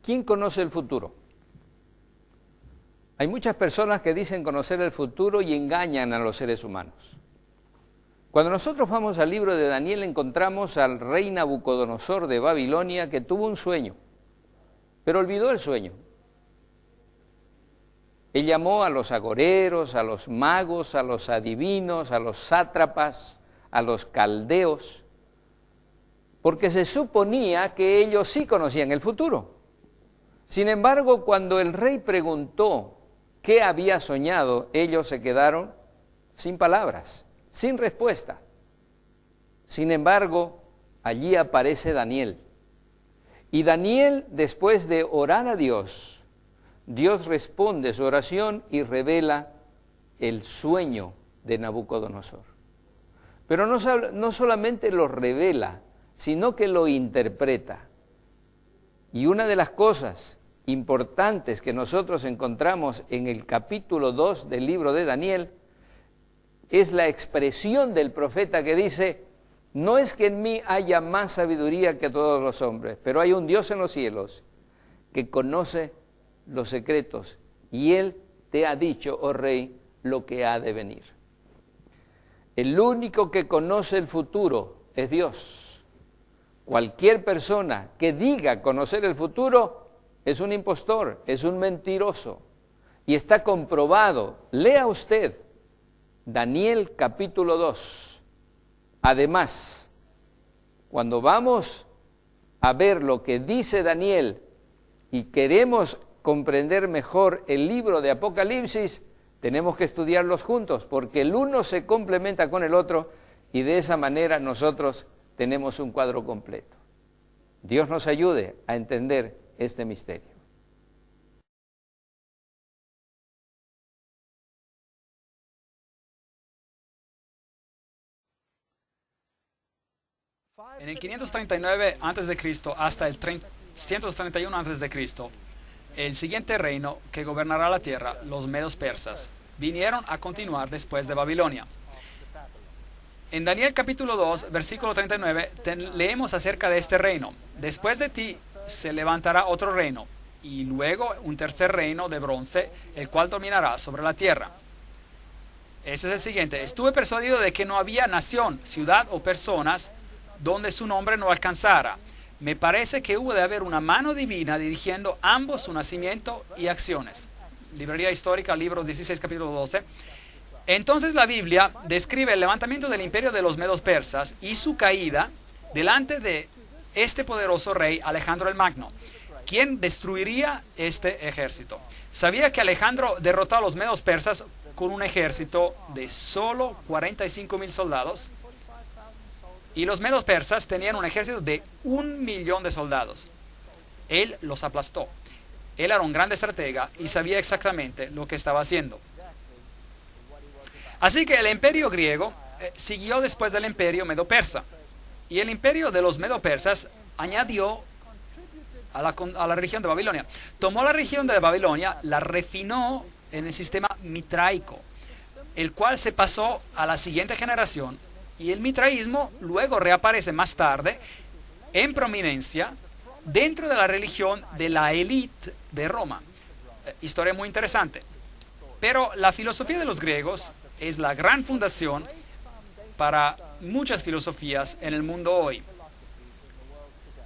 ¿Quién conoce el futuro? Hay muchas personas que dicen conocer el futuro y engañan a los seres humanos. Cuando nosotros vamos al libro de Daniel encontramos al rey Nabucodonosor de Babilonia que tuvo un sueño, pero olvidó el sueño. Él llamó a los agoreros, a los magos, a los adivinos, a los sátrapas, a los caldeos, porque se suponía que ellos sí conocían el futuro. Sin embargo, cuando el rey preguntó qué había soñado, ellos se quedaron sin palabras, sin respuesta. Sin embargo, allí aparece Daniel. Y Daniel, después de orar a Dios, Dios responde su oración y revela el sueño de Nabucodonosor. Pero no solamente lo revela, sino que lo interpreta. Y una de las cosas importantes que nosotros encontramos en el capítulo 2 del libro de Daniel es la expresión del profeta que dice: no es que en mí haya más sabiduría que todos los hombres, pero hay un Dios en los cielos que conoce los secretos y Él te ha dicho, oh rey, lo que ha de venir. El único que conoce el futuro es Dios. Cualquier persona que diga conocer el futuro es un impostor, es un mentiroso. Y está comprobado. Lea usted Daniel capítulo 2. Además, cuando vamos a ver lo que dice Daniel y queremos comprender mejor el libro de Apocalipsis, tenemos que estudiarlos juntos, porque el uno se complementa con el otro y de esa manera nosotros tenemos un cuadro completo. Dios nos ayude a entender este misterio. En el 539 a.C. hasta el 331 a.C., el siguiente reino que gobernará la tierra, los medos persas, vinieron a continuar después de Babilonia. En Daniel capítulo 2, versículo 39, leemos acerca de este reino. Después de ti se levantará otro reino, y luego un tercer reino de bronce, el cual dominará sobre la tierra. Ese es el siguiente. Estuve persuadido de que no había nación, ciudad o personas donde su nombre no alcanzara. Me parece que hubo de haber una mano divina dirigiendo ambos su nacimiento y acciones. Librería Histórica, libro 16, capítulo 12. Entonces la Biblia describe el levantamiento del imperio de los medos persas y su caída delante de este poderoso rey Alejandro el Magno, quien destruiría este ejército. Sabía que Alejandro derrotó a los medos persas con un ejército de solo 45,000 soldados, y los medos persas tenían un ejército de 1,000,000 de soldados. Él los aplastó. Él era un gran estratega y sabía exactamente lo que estaba haciendo. Así que el imperio griego siguió después del imperio medo-persa. Y el imperio de los medo-persas añadió a la región de Babilonia. Tomó la región de Babilonia, la refinó en el sistema mitraico, el cual se pasó a la siguiente generación. Y el mitraísmo luego reaparece más tarde en prominencia dentro de la religión de la élite de Roma. Historia muy interesante. Pero la filosofía de los griegos es la gran fundación para muchas filosofías en el mundo hoy.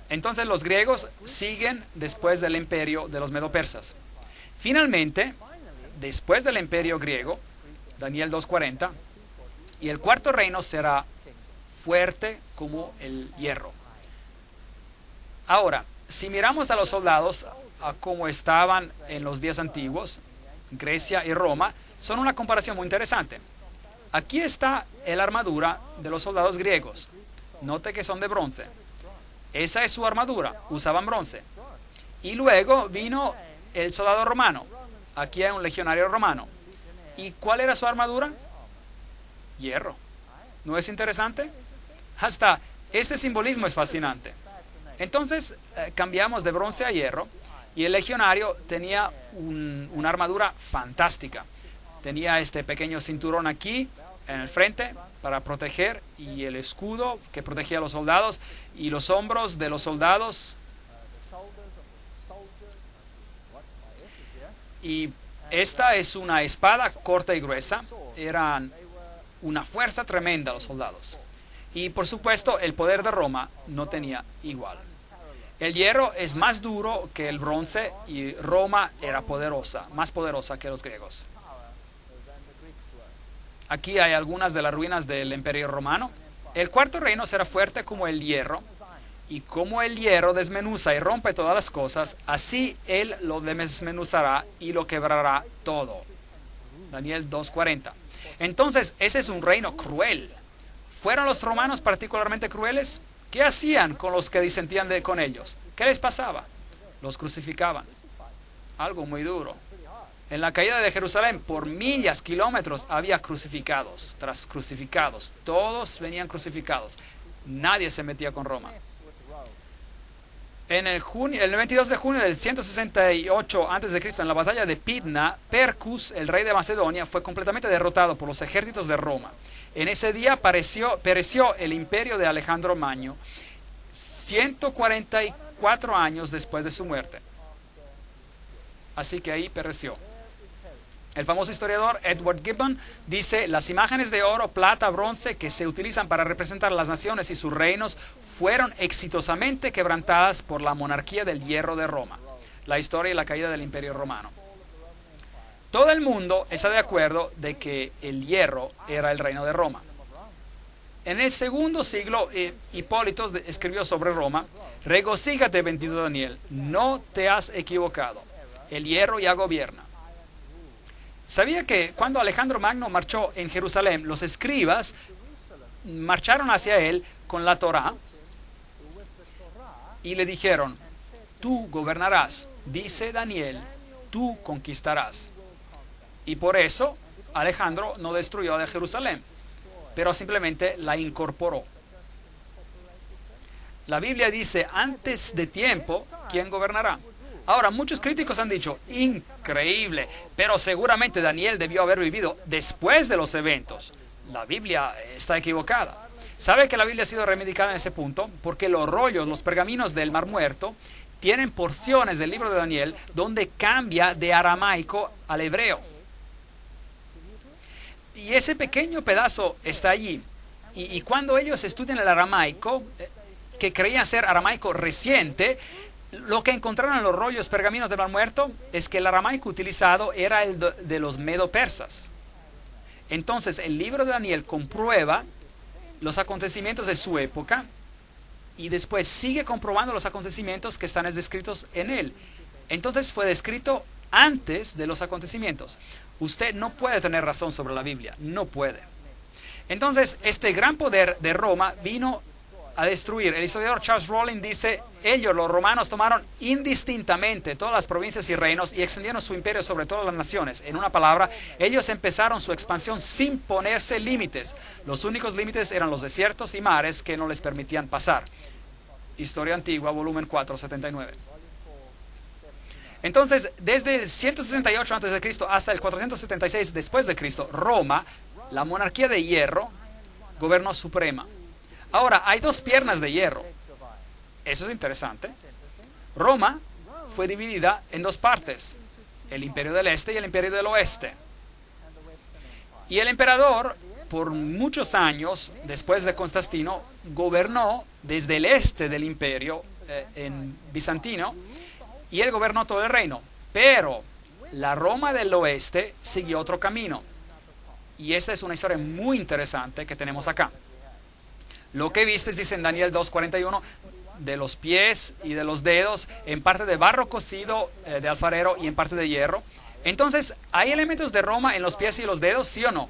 Entonces los griegos siguen después del imperio de los medo-persas. Finalmente, después del imperio griego, Daniel 2:40, y el cuarto reino será fuerte como el hierro. Ahora, si miramos a los soldados a cómo estaban en los días antiguos, Grecia y Roma, son una comparación muy interesante. Aquí está la armadura de los soldados griegos. Note que son de bronce. Esa es su armadura, usaban bronce. Y luego vino el soldado romano. Aquí hay un legionario romano. ¿Y cuál era su armadura? Hierro. ¿No es interesante? Hasta este simbolismo es fascinante. Entonces cambiamos de bronce a hierro y el legionario tenía una armadura fantástica. Tenía este pequeño cinturón aquí en el frente para proteger, y el escudo que protegía a los soldados, y los hombros de los soldados Y esta es una espada corta y gruesa. Eran una fuerza tremenda los soldados. Y por supuesto el poder de Roma no tenía igual. El hierro es más duro que el bronce y Roma era poderosa, más poderosa que los griegos. Aquí hay algunas de las ruinas del Imperio Romano. El cuarto reino será fuerte como el hierro, y como el hierro desmenuza y rompe todas las cosas, así él lo desmenuzará y lo quebrará todo. Daniel 2:40. Entonces, ese es un reino cruel. ¿Fueron los romanos particularmente crueles? ¿Qué hacían con los que disentían con ellos? ¿Qué les pasaba? Los crucificaban. Algo muy duro. En la caída de Jerusalén, por millas, kilómetros, había crucificados tras crucificados. Todos venían crucificados. Nadie se metía con Roma. En el 22 de junio del 168 a.C., en la batalla de Pydna, Percus, el rey de Macedonia, fue completamente derrotado por los ejércitos de Roma. En ese día pereció el imperio de Alejandro Magno, 144 años después de su muerte. Así que ahí pereció. El famoso historiador Edward Gibbon dice: las imágenes de oro, plata, bronce que se utilizan para representar las naciones y sus reinos fueron exitosamente quebrantadas por la monarquía del hierro de Roma. La historia y la caída del Imperio Romano. Todo el mundo está de acuerdo de que el hierro era el reino de Roma. En el segundo siglo, Hipólito escribió sobre Roma: regocíjate, bendito Daniel, no te has equivocado. El hierro ya gobierna. ¿Sabía que cuando Alejandro Magno marchó en Jerusalén, los escribas marcharon hacia él con la Torá y le dijeron: tú gobernarás, dice Daniel, tú conquistarás? Y por eso Alejandro no destruyó de Jerusalén, pero simplemente la incorporó. La Biblia dice: antes de tiempo, ¿quién gobernará? Ahora, muchos críticos han dicho: increíble, pero seguramente Daniel debió haber vivido después de los eventos. La Biblia está equivocada. ¿Sabe que la Biblia ha sido reivindicada en ese punto? Porque los rollos, los pergaminos del Mar Muerto, tienen porciones del libro de Daniel donde cambia de aramaico al hebreo. Y ese pequeño pedazo está allí. Y cuando ellos estudian el aramaico, que creían ser aramaico reciente, lo que encontraron en los rollos pergaminos del Mar Muerto es que el aramaico utilizado era el de los medo-persas. Entonces el libro de Daniel comprueba los acontecimientos de su época y después sigue comprobando los acontecimientos que están descritos en él. Entonces fue descrito antes de los acontecimientos. Usted no puede tener razón sobre la Biblia, no puede. Entonces este gran poder de Roma vino a destruir. El historiador Charles Rowling dice: ellos, los romanos, tomaron indistintamente todas las provincias y reinos y extendieron su imperio sobre todas las naciones. En una palabra, ellos empezaron su expansión sin ponerse límites. Los únicos límites eran los desiertos y mares que no les permitían pasar. Historia Antigua, volumen 4, 79. Entonces, desde el 168 a.C. hasta el 476 después de Cristo, Roma, la monarquía de hierro, gobernó suprema. Ahora, hay dos piernas de hierro. Eso es interesante. Roma fue dividida en dos partes: el imperio del este y el imperio del oeste. Y el emperador, por muchos años, después de Constantino, gobernó desde el este del imperio en bizantino, y él gobernó todo el reino. Pero la Roma del oeste siguió otro camino. Y esta es una historia muy interesante que tenemos acá. Lo que vistes, dice en Daniel 2:41, de los pies y de los dedos, en parte de barro cocido de alfarero y en parte de hierro. Entonces, ¿hay elementos de Roma en los pies y los dedos, sí o no?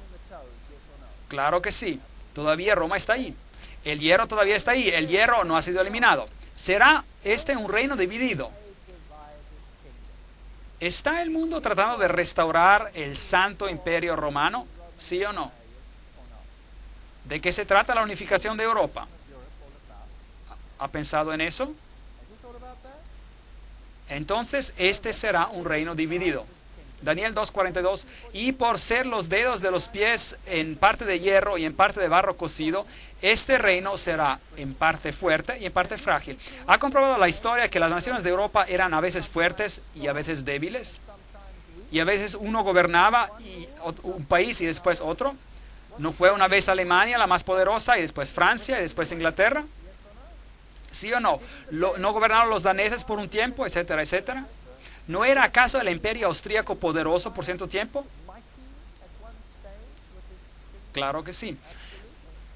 Claro que sí. Todavía Roma está ahí. El hierro todavía está ahí. El hierro no ha sido eliminado. ¿Será este un reino dividido? ¿Está el mundo tratando de restaurar el Santo Imperio Romano? ¿Sí o no? ¿De qué se trata la unificación de Europa? ¿Ha pensado en eso? Entonces, este será un reino dividido. Daniel 2:42, y por ser los dedos de los pies en parte de hierro y en parte de barro cocido, este reino será en parte fuerte y en parte frágil. ¿Ha comprobado la historia que las naciones de Europa eran a veces fuertes y a veces débiles? y a veces uno gobernaba un país y después otro. ¿No fue una vez Alemania la más poderosa y después Francia y después Inglaterra? ¿Sí o no? ¿No gobernaron los daneses por un tiempo, etcétera, etcétera? ¿No era acaso el imperio austríaco poderoso por cierto tiempo? Claro que sí.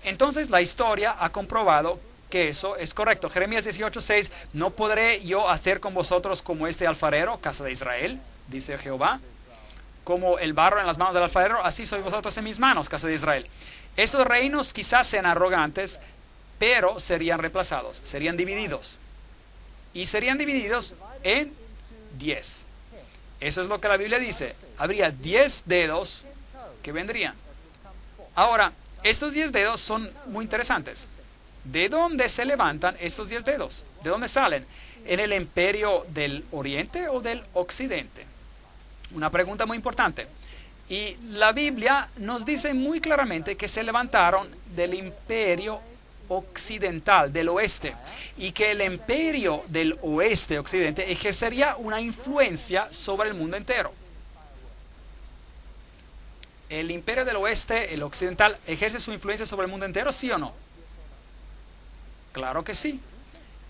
Entonces la historia ha comprobado que eso es correcto. Jeremías 18:6, no podré yo hacer con vosotros como este alfarero, casa de Israel, dice Jehová. Como el barro en las manos del alfarero, así sois vosotros en mis manos, casa de Israel. Estos reinos quizás sean arrogantes, pero serían reemplazados, serían divididos. Y serían divididos en 10. Eso es lo que la Biblia dice. Habría 10 dedos que vendrían. Ahora, estos 10 dedos son muy interesantes. ¿De dónde se levantan estos 10 dedos? ¿De dónde salen? ¿En el imperio del oriente o del occidente? Una pregunta muy importante. Y la Biblia nos dice muy claramente que se levantaron del imperio occidental, del oeste, y que el imperio del oeste occidente ejercería una influencia sobre el mundo entero. ¿El imperio del oeste, el occidental, ejerce su influencia sobre el mundo entero, sí o no? Claro que sí.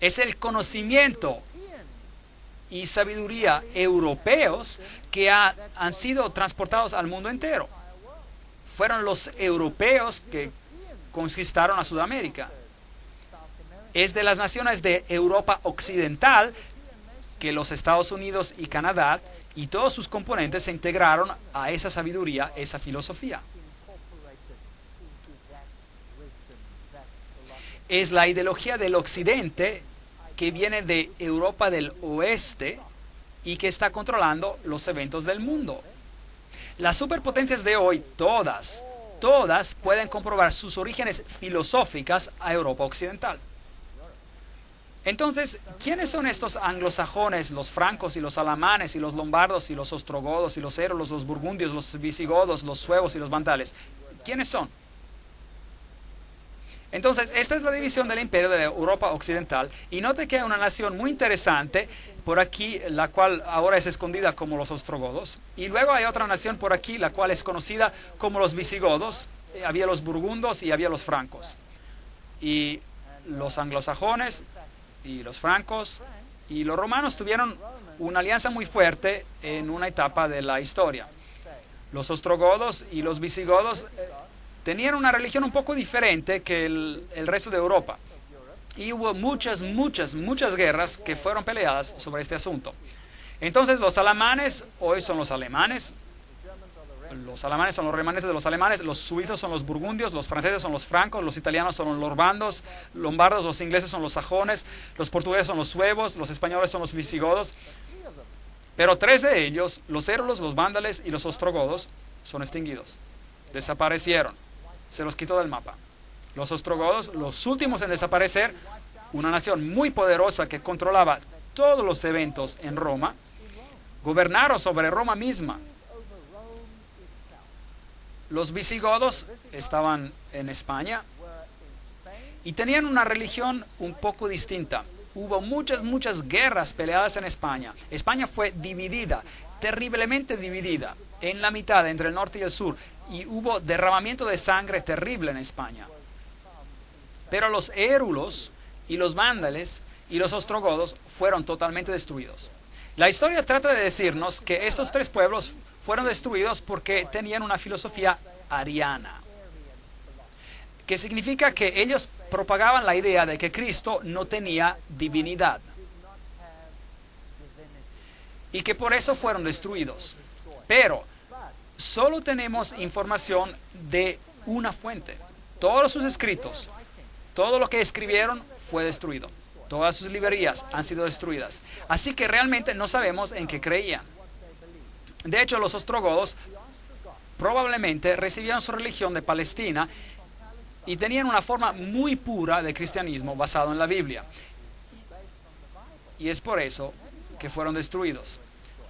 Es el conocimiento y sabiduría europeos que han sido transportados al mundo entero. Fueron los europeos que conquistaron a Sudamérica. Es de las naciones de Europa occidental que los Estados Unidos y Canadá y todos sus componentes se integraron a esa sabiduría, esa filosofía. Es la ideología del occidente que viene de Europa del oeste y que está controlando los eventos del mundo. Las superpotencias de hoy, todas pueden comprobar sus orígenes filosóficas a Europa occidental. Entonces, ¿quiénes son estos anglosajones, los francos y los alamanes y los lombardos y los ostrogodos y los érulos, los burgundios, los visigodos, los suevos y los vandales? ¿Quiénes son? Entonces, esta es la división del imperio de Europa occidental. Y note que hay una nación muy interesante por aquí, la cual ahora es escondida como los ostrogodos. Y luego hay otra nación por aquí, la cual es conocida como los visigodos. Había los burgundos y había los francos. Y los anglosajones y los francos y los romanos tuvieron una alianza muy fuerte en una etapa de la historia. Los ostrogodos y los visigodos tenían una religión un poco diferente que el resto de Europa. Y hubo muchas guerras que fueron peleadas sobre este asunto. Entonces los alamanes hoy son los alemanes. Los alamanes son los remanentes de los alemanes, los suizos son los burgundios, los franceses son los francos, los italianos son los lombardos, los ingleses son los sajones, los portugueses son los suevos, los españoles son los visigodos. Pero 3 de ellos, los érulos, los vándales y los ostrogodos, son extinguidos. Desaparecieron. Se los quitó del mapa. Los ostrogodos, los últimos en desaparecer, una nación muy poderosa que controlaba todos los eventos en Roma, gobernaron sobre Roma misma. Los visigodos estaban en España y tenían una religión un poco distinta. Hubo muchas guerras peleadas en España. España fue dividida, terriblemente dividida, en la mitad entre el norte y el sur. Y hubo derramamiento de sangre terrible en España. Pero los érulos y los vándales y los ostrogodos fueron totalmente destruidos. La historia trata de decirnos que estos 3 pueblos fueron destruidos porque tenían una filosofía ariana, que significa que ellos propagaban la idea de que Cristo no tenía divinidad y que por eso fueron destruidos. Pero solo tenemos información de una fuente. Todos sus escritos, todo lo que escribieron fue destruido. Todas sus librerías han sido destruidas. Así que realmente no sabemos en qué creían. De hecho, los ostrogodos probablemente recibieron su religión de Palestina y tenían una forma muy pura de cristianismo basado en la Biblia. Y es por eso que fueron destruidos.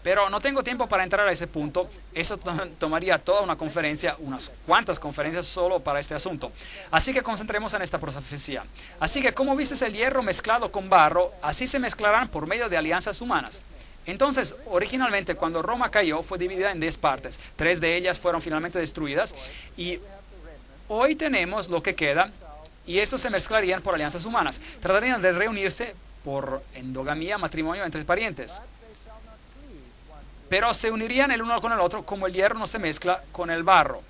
Pero no tengo tiempo para entrar a ese punto. Eso tomaría toda una conferencia, unas cuantas conferencias solo para este asunto. Así que concentremos en esta profecía. Así que como vistes el hierro mezclado con barro, así se mezclarán por medio de alianzas humanas. Entonces, originalmente, cuando Roma cayó, fue dividida en 10 partes. 3 de ellas fueron finalmente destruidas. Y hoy tenemos lo que queda, y estos se mezclarían por alianzas humanas. Tratarían de reunirse por endogamía, matrimonio entre parientes. Pero se unirían el uno con el otro, como el hierro no se mezcla con el barro.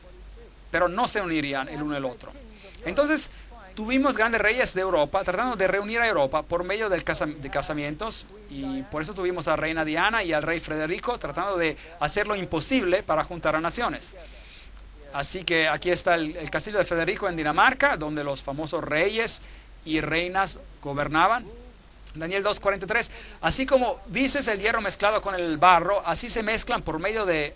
Pero no se unirían el uno el otro. Entonces, tuvimos grandes reyes de Europa tratando de reunir a Europa por medio de casamientos, y por eso tuvimos a la reina Diana y al rey Federico tratando de hacer lo imposible para juntar a naciones. Así que aquí está el castillo de Federico en Dinamarca, donde los famosos reyes y reinas gobernaban. Daniel 2:43, así como dices el hierro mezclado con el barro, así se mezclan por medio de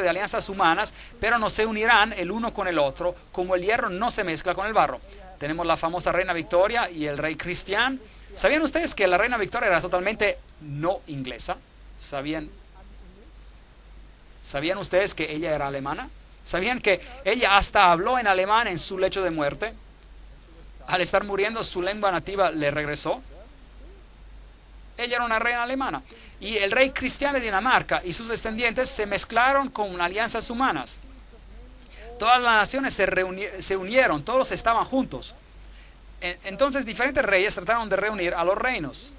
alianzas humanas, pero no se unirán el uno con el otro, como el hierro no se mezcla con el barro. Tenemos la famosa reina Victoria y el rey Cristián. ¿Sabían ustedes que la reina Victoria era totalmente no inglesa? ¿Sabían ustedes que ella era alemana? ¿Sabían que ella hasta habló en alemán en su lecho de muerte? Al estar muriendo, su lengua nativa le regresó. Ella era una reina alemana. Y el rey Cristián de Dinamarca y sus descendientes se mezclaron con alianzas humanas. Todas las naciones se unieron, todos estaban juntos. Entonces diferentes reyes trataron de reunir a los reinos.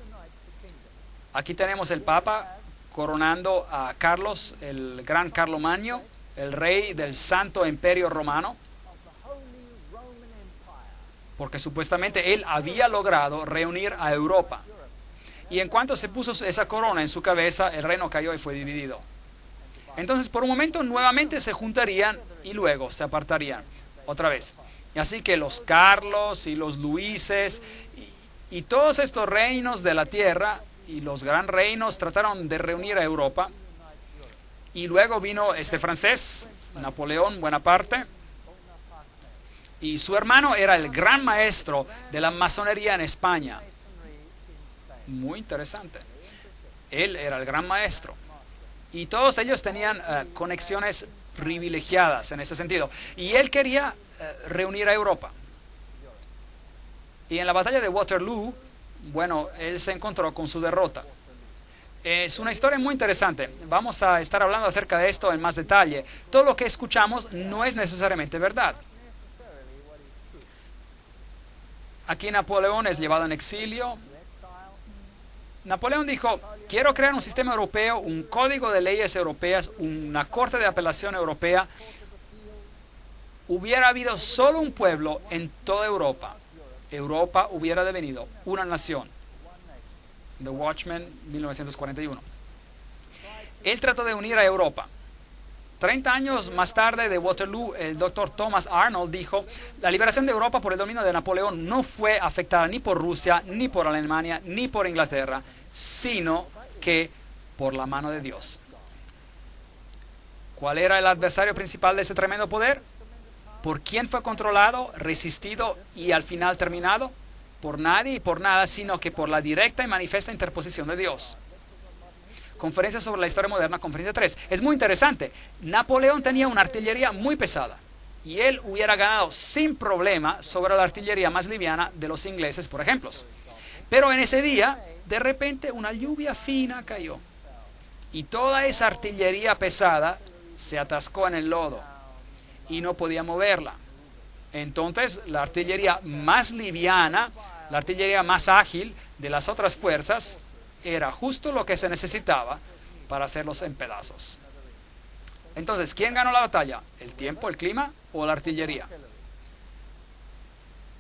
Aquí tenemos el Papa coronando a Carlos, el gran Carlomagno, el rey del Santo Imperio Romano, porque supuestamente él había logrado reunir a Europa. Y en cuanto se puso esa corona en su cabeza, el reino cayó y fue dividido. Entonces, por un momento, nuevamente se juntarían y luego se apartarían otra vez. Y así que los Carlos y los Luises y todos estos reinos de la tierra y los gran reinos trataron de reunir a Europa. Y luego vino este francés, Napoleón Bonaparte, y su hermano era el gran maestro de la masonería en España. Muy interesante. Él era el gran maestro. Y todos ellos tenían conexiones privilegiadas en este sentido. Y él quería reunir a Europa. Y en la batalla de Waterloo, bueno, él se encontró con su derrota. Es una historia muy interesante. Vamos a estar hablando acerca de esto en más detalle. Todo lo que escuchamos no es necesariamente verdad. Aquí Napoleón es llevado en exilio. Napoleón dijo, quiero crear un sistema europeo, un código de leyes europeas, una corte de apelación europea. Hubiera habido solo un pueblo en toda Europa. Europa hubiera devenido una nación. The Watchmen, 1941. Él trató de unir a Europa. 30 años más tarde de Waterloo, el doctor Thomas Arnold dijo, la liberación de Europa por el dominio de Napoleón no fue afectada ni por Rusia, ni por Alemania, ni por Inglaterra, sino que por la mano de Dios. ¿Cuál era el adversario principal de ese tremendo poder? ¿Por quién fue controlado, resistido y al final terminado? Por nadie y por nada, sino que por la directa y manifiesta interposición de Dios. Conferencia sobre la historia moderna, conferencia 3. Es muy interesante. Napoleón tenía una artillería muy pesada y él hubiera ganado sin problema sobre la artillería más liviana de los ingleses, por ejemplo. Pero en ese día, de repente, una lluvia fina cayó y toda esa artillería pesada se atascó en el lodo y no podía moverla. Entonces, la artillería más liviana, la artillería más ágil de las otras fuerzas, era justo lo que se necesitaba para hacerlos en pedazos. Entonces, ¿quién ganó la batalla? ¿El tiempo, el clima o la artillería?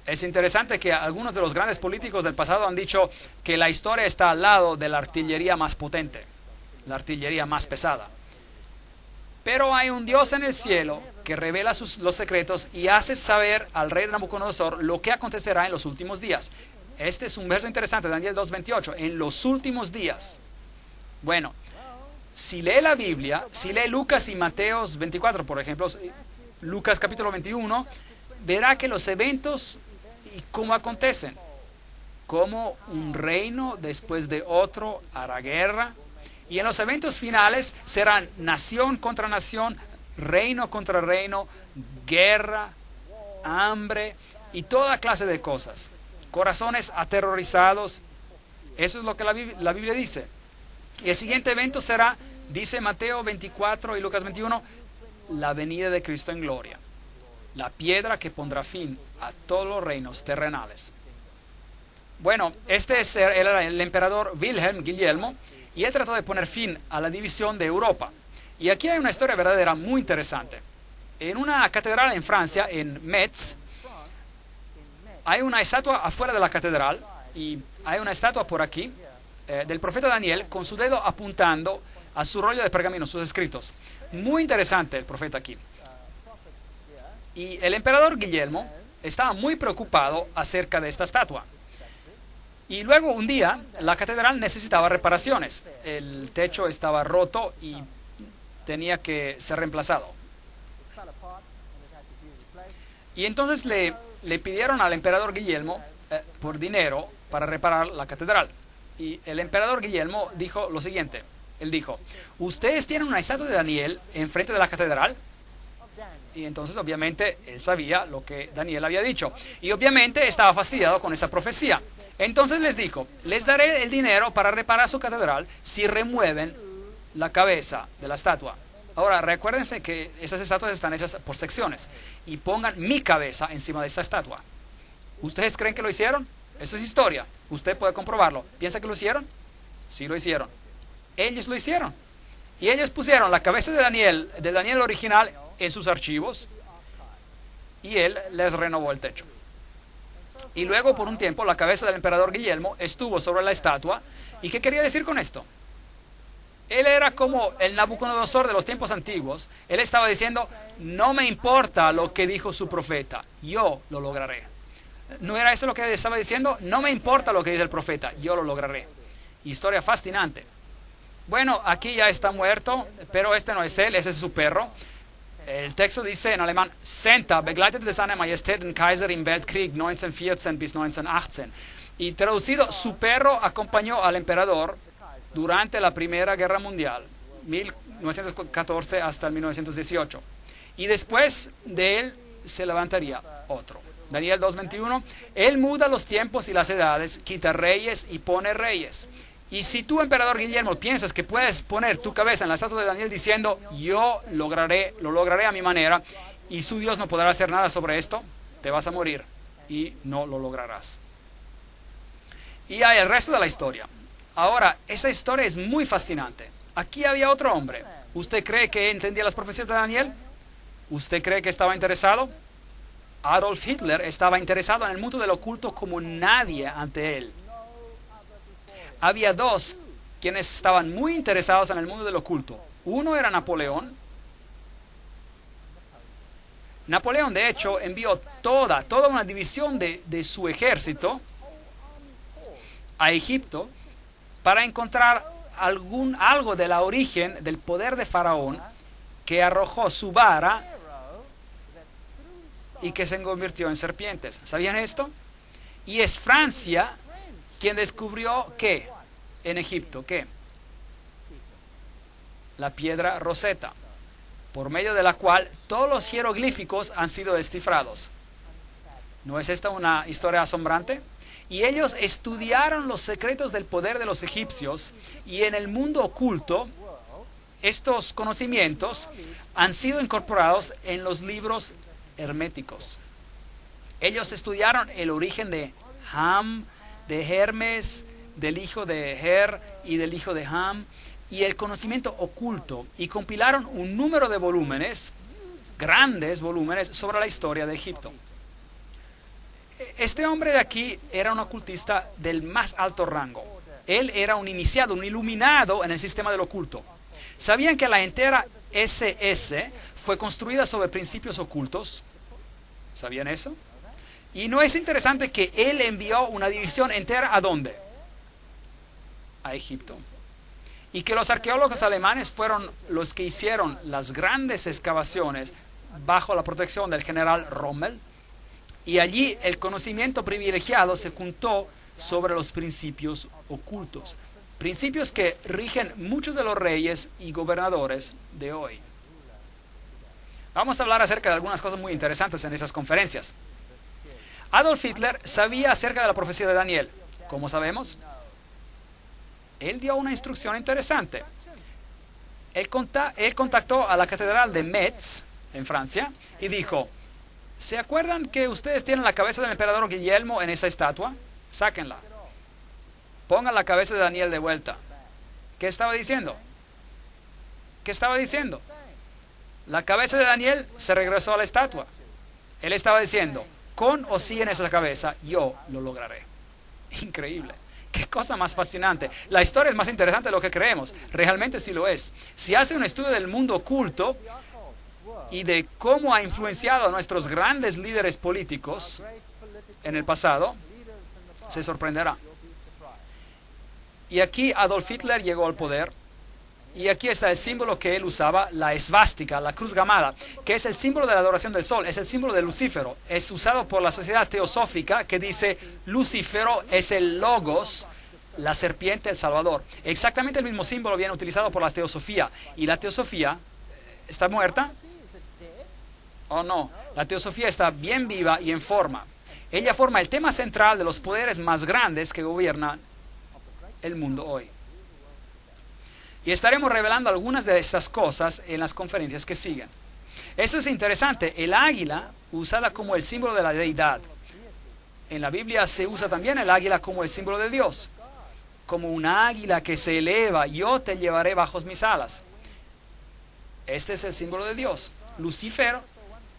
Es interesante que algunos de los grandes políticos del pasado han dicho que la historia está al lado de la artillería más potente, la artillería más pesada. Pero hay un Dios en el cielo que revela los secretos y hace saber al rey Nabucodonosor lo que acontecerá en los últimos días. Este es un verso interesante, Daniel 2:28, en los últimos días. Bueno, si lee la Biblia, si lee Lucas y Mateos 24, por ejemplo, Lucas capítulo 21, verá que los eventos y cómo acontecen, como un reino después de otro hará guerra, y en los eventos finales serán nación contra nación, reino contra reino, guerra, hambre y toda clase de cosas. Corazones aterrorizados. Eso es lo que la Biblia dice. Y el siguiente evento será, dice Mateo 24 y Lucas 21, la venida de Cristo en gloria, la piedra que pondrá fin a todos los reinos terrenales. Bueno, este era el emperador Guillermo, y él trató de poner fin a la división de Europa. Y aquí hay una historia verdadera muy interesante. En una catedral en Francia, en Metz, hay una estatua afuera de la catedral, y hay una estatua por aquí, del profeta Daniel con su dedo apuntando a su rollo de pergamino, sus escritos. Muy interesante el profeta aquí. Y el emperador Guillermo estaba muy preocupado acerca de esta estatua. Y luego un día la catedral necesitaba reparaciones. El techo estaba roto y tenía que ser reemplazado. Y entonces le pidieron al emperador Guillermo por dinero para reparar la catedral. Y el emperador Guillermo dijo lo siguiente. Él dijo: ¿ustedes tienen una estatua de Daniel enfrente de la catedral? Y entonces obviamente él sabía lo que Daniel había dicho. Y obviamente estaba fastidiado con esa profecía. Entonces les dijo: les daré el dinero para reparar su catedral si remueven la cabeza de la estatua. Ahora, recuérdense que esas estatuas están hechas por secciones. Y pongan mi cabeza encima de esta estatua. ¿Ustedes creen que lo hicieron? Eso es historia. Usted puede comprobarlo. ¿Piensa que lo hicieron? Sí, lo hicieron. Ellos lo hicieron. Y ellos pusieron la cabeza de Daniel original en sus archivos. Y él les renovó el techo. Y luego, por un tiempo, la cabeza del emperador Guillermo estuvo sobre la estatua. ¿Y qué quería decir con esto? Él era como el Nabucodonosor de los tiempos antiguos. Él estaba diciendo: no me importa lo que dijo su profeta, yo lo lograré. ¿No era eso lo que estaba diciendo? No me importa lo que dice el profeta, yo lo lograré. Historia fascinante. Bueno, aquí ya está muerto, pero este no es él, ese es su perro. El texto dice en alemán: Senta begleitete seine Majestät den Kaiser im Weltkrieg 1914 bis 1918. Y traducido, su perro acompañó al emperador durante la Primera Guerra Mundial, 1914 hasta el 1918. Y después de él se levantaría otro. Daniel 2:21, él muda los tiempos y las edades, quita reyes y pone reyes. Y si tú, emperador Guillermo, piensas que puedes poner tu cabeza en la estatua de Daniel diciendo: yo lo lograré a mi manera, y su Dios no podrá hacer nada sobre esto, te vas a morir y no lo lograrás. Y hay el resto de la historia. Ahora, esta historia es muy fascinante. Aquí había otro hombre. ¿Usted cree que entendía las profecías de Daniel? ¿Usted cree que estaba interesado? Adolf Hitler estaba interesado en el mundo del oculto como nadie ante él. Había dos quienes estaban muy interesados en el mundo del oculto. Uno era Napoleón. Napoleón, de hecho, envió toda una división de su ejército a Egipto para encontrar algo de la origen del poder de Faraón, que arrojó su vara y que se convirtió en serpientes. ¿Sabían esto? Y es Francia quien descubrió ¿qué? En Egipto, ¿qué? La piedra Rosetta, por medio de la cual todos los jeroglíficos han sido descifrados. ¿No es esta una historia asombrante? Y ellos estudiaron los secretos del poder de los egipcios, y en el mundo oculto estos conocimientos han sido incorporados en los libros herméticos. Ellos estudiaron el origen de Ham, de Hermes, del hijo de Her y del hijo de Ham, y el conocimiento oculto, y compilaron un número de volúmenes, grandes volúmenes, sobre la historia de Egipto. Este hombre de aquí era un ocultista del más alto rango. Él era un iniciado, un iluminado en el sistema del oculto. ¿Sabían que la entera SS fue construida sobre principios ocultos? ¿Sabían eso? Y no es interesante que él envió una división entera ¿a dónde? A Egipto. Y que los arqueólogos alemanes fueron los que hicieron las grandes excavaciones bajo la protección del general Rommel. Y allí el conocimiento privilegiado se juntó sobre los principios ocultos. Principios que rigen muchos de los reyes y gobernadores de hoy. Vamos a hablar acerca de algunas cosas muy interesantes en esas conferencias. Adolf Hitler sabía acerca de la profecía de Daniel. ¿Cómo sabemos? él dio una instrucción interesante. Él contactó a la catedral de Metz, en Francia, y dijo: ¿se acuerdan que ustedes tienen la cabeza del emperador Guillermo en esa estatua? Sáquenla. Pongan la cabeza de Daniel de vuelta. ¿Qué estaba diciendo? ¿Qué estaba diciendo? La cabeza de Daniel se regresó a la estatua. Él estaba diciendo: con o sin esa cabeza, yo lo lograré. Increíble. Qué cosa más fascinante. La historia es más interesante de lo que creemos. Realmente sí lo es. Si hace un estudio del mundo oculto y de cómo ha influenciado a nuestros grandes líderes políticos en el pasado, se sorprenderá. Y aquí Adolf Hitler llegó al poder. Y aquí está el símbolo que él usaba, la esvástica, la cruz gamada, que es el símbolo de la adoración del sol, es el símbolo de Lucífero. Es usado por la sociedad teosófica que dice: Lucífero es el logos, la serpiente, el salvador. Exactamente el mismo símbolo viene utilizado por la teosofía. ¿Y la teosofía está muerta? Oh no, la teosofía está bien viva y en forma. Ella forma el tema central de los poderes más grandes que gobiernan el mundo hoy. Y estaremos revelando algunas de estas cosas en las conferencias que siguen. Esto es interesante. El águila, usada como el símbolo de la deidad. En la Biblia se usa también el águila como el símbolo de Dios. Como una águila que se eleva, yo te llevaré bajo mis alas. Este es el símbolo de Dios. Lucifer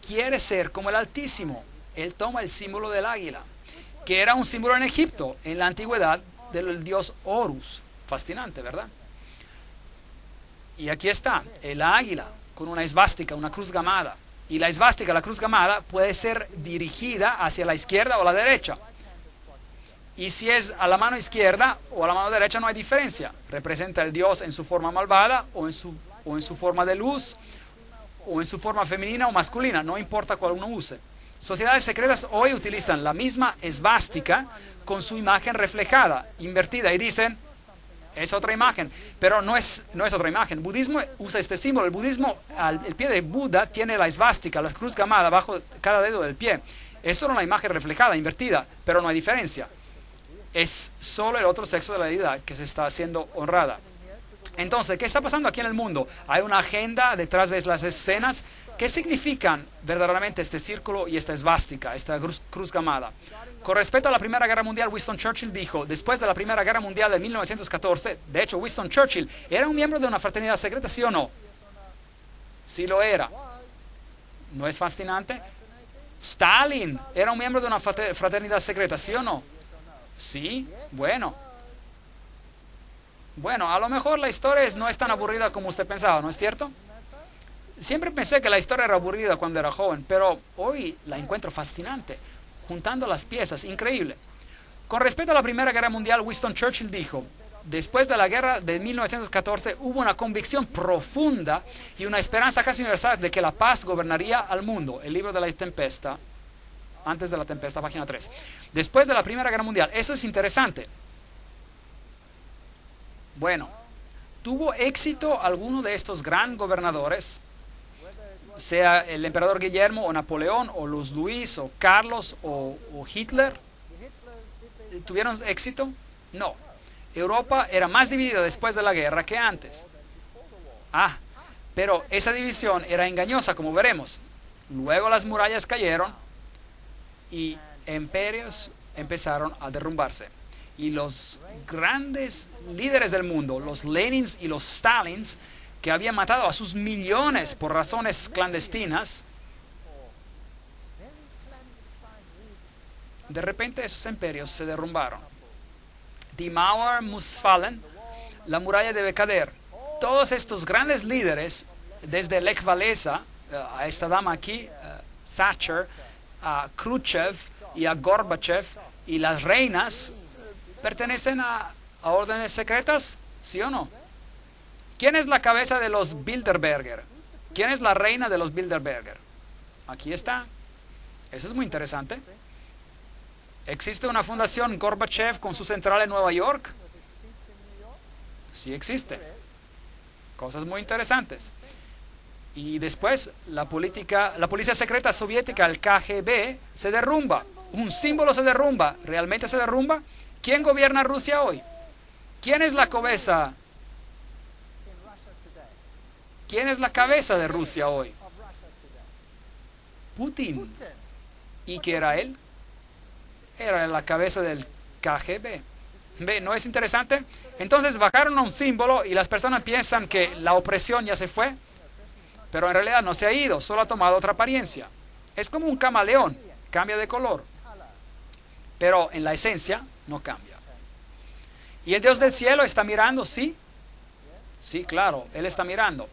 quiere ser como el Altísimo. Él toma el símbolo del águila, que era un símbolo en Egipto, en la antigüedad, del dios Horus. Fascinante, ¿verdad? Y aquí está, el águila con una esvástica, una cruz gamada. Y la esvástica, la cruz gamada, puede ser dirigida hacia la izquierda o la derecha. Y si es a la mano izquierda o a la mano derecha, no hay diferencia. Representa el Dios en su forma malvada o en su forma de luz, o en su forma femenina o masculina, no importa cuál uno use. Sociedades secretas hoy utilizan la misma esvástica con su imagen reflejada, invertida, y dicen: es otra imagen, pero no es otra imagen. El budismo usa este símbolo. El budismo, el pie de Buda tiene la esvástica, la cruz gamada, bajo cada dedo del pie. Es solo una imagen reflejada, invertida, pero no hay diferencia. Es solo el otro sexo de la deidad que se está haciendo honrada. Entonces, ¿qué está pasando aquí en el mundo? Hay una agenda detrás de las escenas. ¿Qué significan verdaderamente este círculo y esta esvástica, esta cruz gamada? Con respecto a la Primera Guerra Mundial, Winston Churchill dijo, después de la Primera Guerra Mundial de 1914, de hecho, Winston Churchill era un miembro de una fraternidad secreta, ¿sí o no? Sí lo era. ¿No es fascinante? Stalin era un miembro de una fraternidad secreta, ¿sí o no? Sí, bueno, a lo mejor la historia no es tan aburrida como usted pensaba, ¿no es cierto? Siempre pensé que la historia era aburrida cuando era joven, pero hoy la encuentro fascinante, juntando las piezas, increíble. Con respecto a la Primera Guerra Mundial, Winston Churchill dijo, después de la guerra de 1914 hubo una convicción profunda y una esperanza casi universal de que la paz gobernaría al mundo. El libro de la tempestad, antes de la tempestad, página 3. Después de la Primera Guerra Mundial, eso es interesante. Bueno, ¿tuvo éxito alguno de estos gran gobernadores? Sea el emperador Guillermo o Napoleón o los Luis o Carlos o Hitler. ¿Tuvieron éxito? No. Europa era más dividida después de la guerra que antes. Pero esa división era engañosa, como veremos. Luego las murallas cayeron y imperios empezaron a derrumbarse. Y los grandes líderes del mundo, los Lenins y los Stalins, que habían matado a sus millones por razones clandestinas, de repente esos imperios se derrumbaron. Die Mauer muss fallen, la muralla debe caer. Todos estos grandes líderes, desde Lech Walesa, a esta dama aquí, Thatcher, a Khrushchev y a Gorbachev, y las reinas, ¿pertenecen a órdenes secretas? ¿Sí o no? ¿Quién es la cabeza de los Bilderberger? ¿Quién es la reina de los Bilderberger? Aquí está. Eso es muy interesante. ¿Existe una fundación Gorbachev con su central en Nueva York? Sí existe. Cosas muy interesantes. Y después la policía secreta soviética, el KGB, se derrumba. Un símbolo se derrumba. ¿Realmente se derrumba? ¿Quién gobierna Rusia hoy? ¿Quién es la cabeza? ¿Quién es la cabeza de Rusia hoy? Putin. ¿Y qué era él? Era la cabeza del KGB. ¿Ve? ¿No es interesante? Entonces bajaron a un símbolo y las personas piensan que la opresión ya se fue, pero en realidad no se ha ido, solo ha tomado otra apariencia. Es como un camaleón, cambia de color, pero en la esencia no cambia. ¿Y el Dios del cielo está mirando? Sí. Sí, claro, Él está mirando.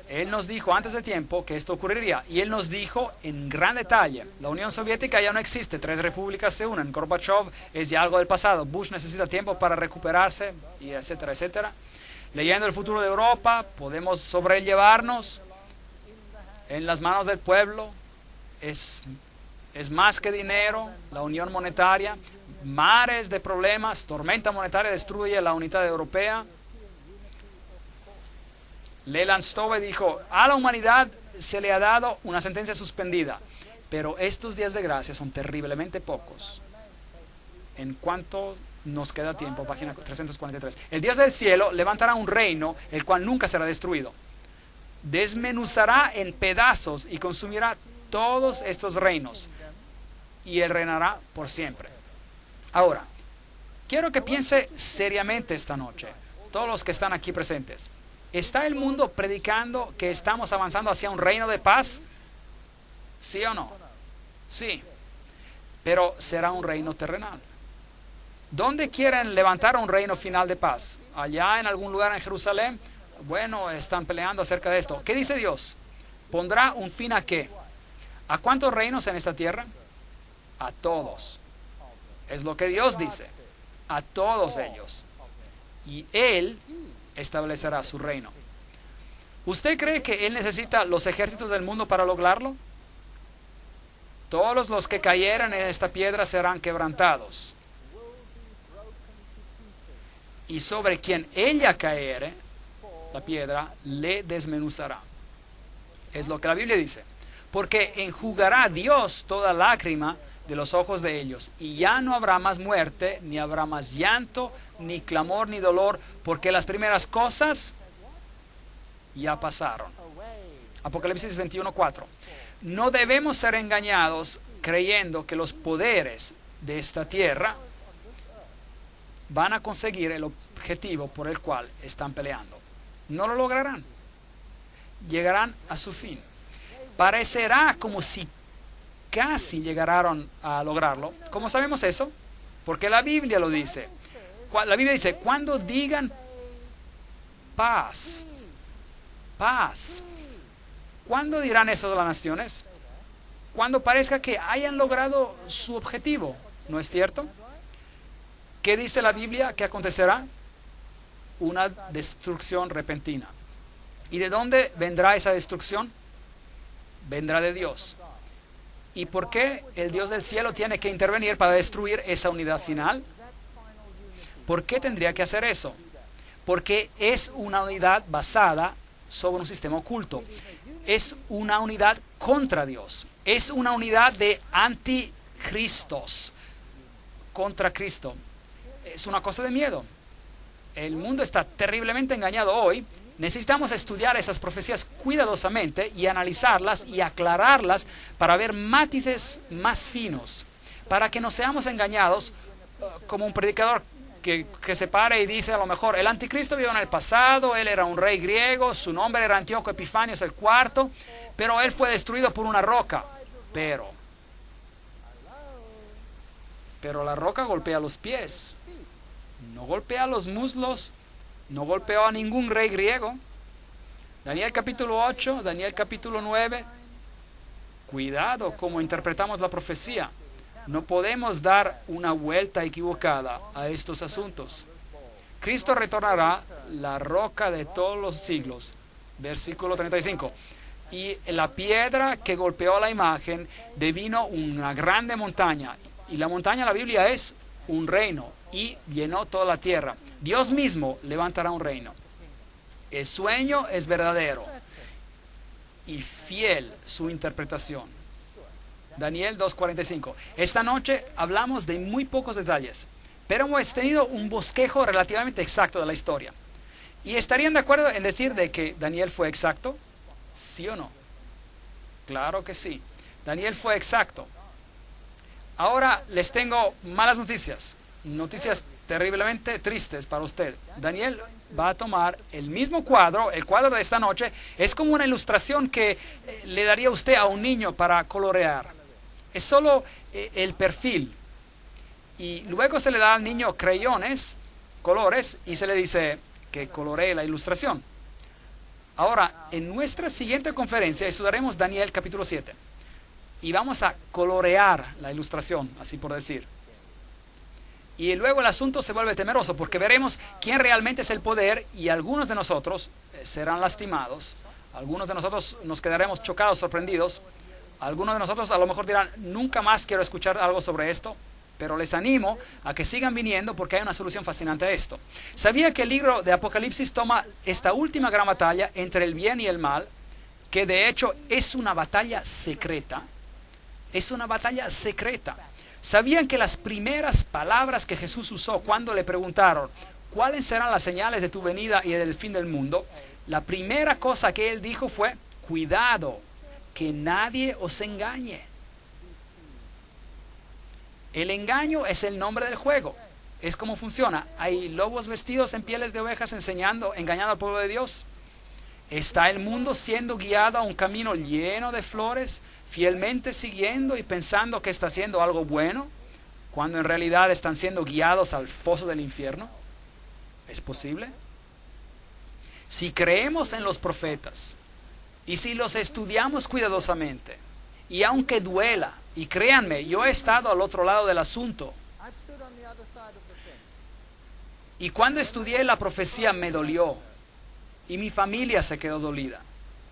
Él nos dijo antes de tiempo que esto ocurriría. Y Él nos dijo en gran detalle. La Unión Soviética ya no existe. 3 repúblicas se unen. Gorbachev es ya algo del pasado. Bush necesita tiempo para recuperarse, y etcétera, etcétera. Leyendo el futuro de Europa, podemos sobrellevarnos en las manos del pueblo. Es más que dinero, la unión monetaria. Mares de problemas. Tormenta monetaria destruye la unidad europea. Leland Stove dijo, a la humanidad se le ha dado una sentencia suspendida, pero estos días de gracia son terriblemente pocos. En cuanto nos queda tiempo, página 343. El Dios del cielo levantará un reino, el cual nunca será destruido. Desmenuzará en pedazos y consumirá todos estos reinos, y Él reinará por siempre. Ahora, quiero que piense seriamente esta noche, todos los que están aquí presentes. ¿Está el mundo predicando que estamos avanzando hacia un reino de paz? ¿Sí o no? Sí. Pero será un reino terrenal. ¿Dónde quieren levantar un reino final de paz? ¿Allá en algún lugar en Jerusalén? Bueno, están peleando acerca de esto. ¿Qué dice Dios? ¿Pondrá un fin a qué? ¿A cuántos reinos en esta tierra? A todos. Es lo que Dios dice. A todos ellos. Y Él establecerá su reino. ¿Usted cree que Él necesita los ejércitos del mundo para lograrlo? Todos los que cayeran en esta piedra serán quebrantados. Y sobre quien ella caere, la piedra, le desmenuzará. Es lo que la Biblia dice. Porque enjugará Dios toda lágrima de los ojos de ellos, y ya no habrá más muerte, ni habrá más llanto, ni clamor, ni dolor, porque las primeras cosas ya pasaron. Apocalipsis 21:4. No debemos ser engañados creyendo que los poderes de esta tierra van a conseguir el objetivo por el cual están peleando. No lo lograrán. Llegarán a su fin. Parecerá como si casi llegaron a lograrlo. ¿Cómo sabemos eso? Porque la Biblia lo dice. La Biblia dice, cuando digan paz, paz. ¿Cuándo dirán eso las naciones? Cuando parezca que hayan logrado su objetivo. ¿No es cierto? ¿Qué dice la Biblia que acontecerá? Una destrucción repentina. ¿Y de dónde vendrá esa destrucción? Vendrá de Dios. ¿Y por qué el Dios del cielo tiene que intervenir para destruir esa unidad final? ¿Por qué tendría que hacer eso? Porque es una unidad basada sobre un sistema oculto. Es una unidad contra Dios. Es una unidad de anticristos contra Cristo. Es una cosa de miedo. El mundo está terriblemente engañado hoy. Necesitamos estudiar esas profecías cuidadosamente y analizarlas y aclararlas para ver matices más finos, para que no seamos engañados como un predicador que se pare y dice a lo mejor, el anticristo vivió en el pasado, él era un rey griego, su nombre era Antíoco Epifanios el cuarto, pero él fue destruido por una roca. Pero la roca golpea los pies, no golpea los muslos. No golpeó a ningún rey griego. Daniel capítulo 8, Daniel capítulo 9. Cuidado cómo interpretamos la profecía. No podemos dar una vuelta equivocada a estos asuntos. Cristo retornará, la roca de todos los siglos. Versículo 35. Y la piedra que golpeó la imagen devino una grande montaña. Y la montaña, la Biblia, es un reino. Y llenó toda la tierra. Dios mismo levantará un reino. El sueño es verdadero y fiel su interpretación. Daniel 2:45. Esta noche hablamos de muy pocos detalles, pero hemos tenido un bosquejo relativamente exacto de la historia. ¿Y estarían de acuerdo en decir de que Daniel fue exacto? ¿Sí o no? Claro que sí. Daniel fue exacto. Ahora les tengo malas noticias. Noticias terriblemente tristes para usted. Daniel va a tomar el mismo cuadro, el cuadro de esta noche. Es como una ilustración que le daría usted a un niño para colorear. Es solo el perfil. Y luego se le da al niño crayones, colores, y se le dice que coloree la ilustración. Ahora, en nuestra siguiente conferencia estudiaremos Daniel capítulo 7. Y vamos a colorear la ilustración, así por decir. Y luego el asunto se vuelve temeroso porque veremos quién realmente es el poder y algunos de nosotros serán lastimados. Algunos de nosotros nos quedaremos chocados, sorprendidos. Algunos de nosotros a lo mejor dirán, nunca más quiero escuchar algo sobre esto. Pero les animo a que sigan viniendo porque hay una solución fascinante a esto. ¿Sabía que el libro de Apocalipsis toma esta última gran batalla entre el bien y el mal? Que de hecho es una batalla secreta. Es una batalla secreta. ¿Sabían que las primeras palabras que Jesús usó cuando le preguntaron cuáles serán las señales de tu venida y del fin del mundo? La primera cosa que él dijo fue, cuidado, que nadie os engañe. El engaño es el nombre del juego. Es como funciona. Hay lobos vestidos en pieles de ovejas engañando al pueblo de Dios. ¿Está el mundo siendo guiado a un camino lleno de flores, fielmente siguiendo y pensando que está haciendo algo bueno, cuando en realidad están siendo guiados al foso del infierno? ¿Es posible? Si creemos en los profetas y si los estudiamos cuidadosamente, y aunque duela, y créanme, yo he estado al otro lado del asunto, y cuando estudié la profecía me dolió, y mi familia se quedó dolida,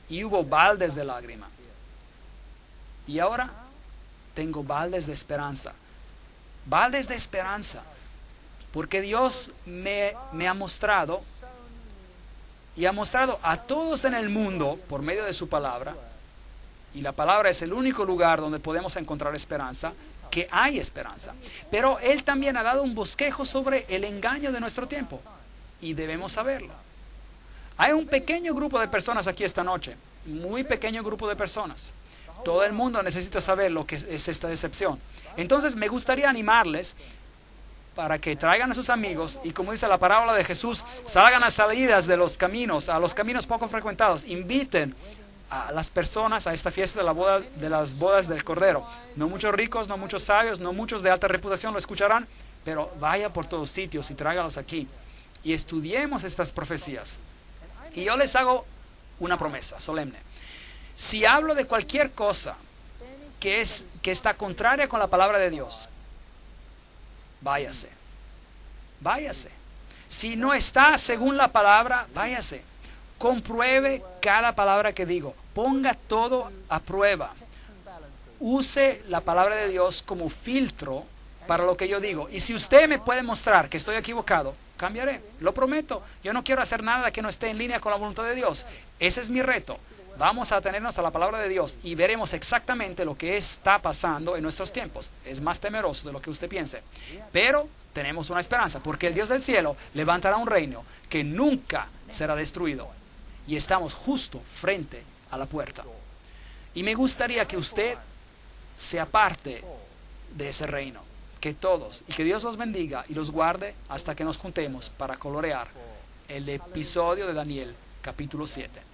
y hubo baldes de lágrima. Y ahora tengo baldes de esperanza, porque Dios me ha mostrado, y ha mostrado a todos en el mundo, por medio de su palabra, y la palabra es el único lugar donde podemos encontrar esperanza, que hay esperanza. Pero Él también ha dado un bosquejo sobre el engaño de nuestro tiempo, y debemos saberlo. Hay un pequeño grupo de personas aquí esta noche, muy pequeño grupo de personas. Todo el mundo necesita saber lo que es esta decepción. Entonces me gustaría animarles para que traigan a sus amigos y, como dice la parábola de Jesús, salgan a salidas de los caminos, a los caminos poco frecuentados, inviten a las personas a esta fiesta de las bodas del Cordero. No muchos ricos, no muchos sabios, no muchos de alta reputación lo escucharán, pero vaya por todos sitios y tráigalos aquí y estudiemos estas profecías. Y yo les hago una promesa solemne. Si hablo de cualquier cosa que está contraria con la palabra de Dios, váyase. Si no está según la palabra, váyase. Compruebe cada palabra que digo. Ponga todo a prueba. Use la palabra de Dios como filtro para lo que yo digo. Y si usted me puede mostrar que estoy equivocado, cambiaré. Lo prometo. Yo no quiero hacer nada que no esté en línea con la voluntad de Dios. Ese es mi reto. Vamos a atenernos a la palabra de Dios y veremos exactamente lo que está pasando en nuestros tiempos. Es más temeroso de lo que usted piense. Pero tenemos una esperanza, porque el Dios del cielo levantará un reino que nunca será destruido. Y estamos justo frente a la puerta. Y me gustaría que usted sea parte de ese reino. Que todos, y que Dios los bendiga y los guarde hasta que nos juntemos para colorear el episodio de Daniel capítulo 7.